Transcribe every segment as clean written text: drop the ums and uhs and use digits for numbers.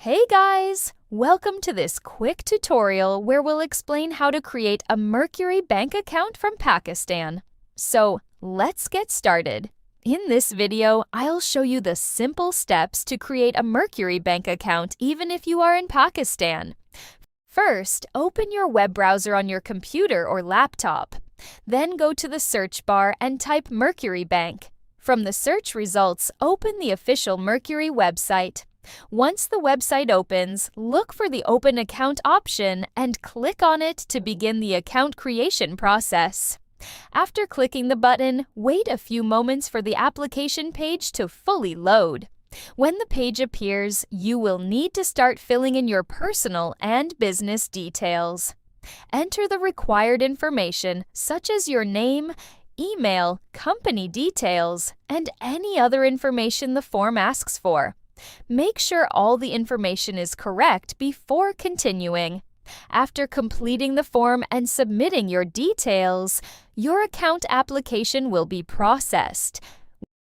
Hey guys! Welcome to this quick tutorial where we'll explain how to create a Mercury bank account from Pakistan. So, let's get started. In this video, I'll show you the simple steps to create a Mercury bank account even if you are in Pakistan. First, open your web browser on your computer or laptop. Then go to the search bar and type Mercury Bank. From the search results, open the official Mercury website. Once the website opens, look for the Open Account option and click on it to begin the account creation process. After clicking the button, wait a few moments for the application page to fully load. When the page appears, you will need to start filling in your personal and business details. Enter the required information such as your name, email, company details, and any other information the form asks for. Make sure all the information is correct before continuing. After completing the form and submitting your details, your account application will be processed.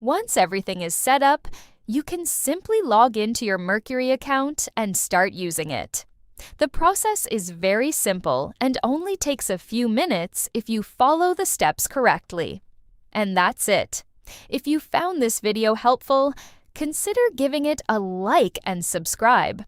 Once everything is set up, you can simply log into your Mercury account and start using it. The process is very simple and only takes a few minutes if you follow the steps correctly. And that's it. If you found this video helpful, consider giving it a like and subscribe.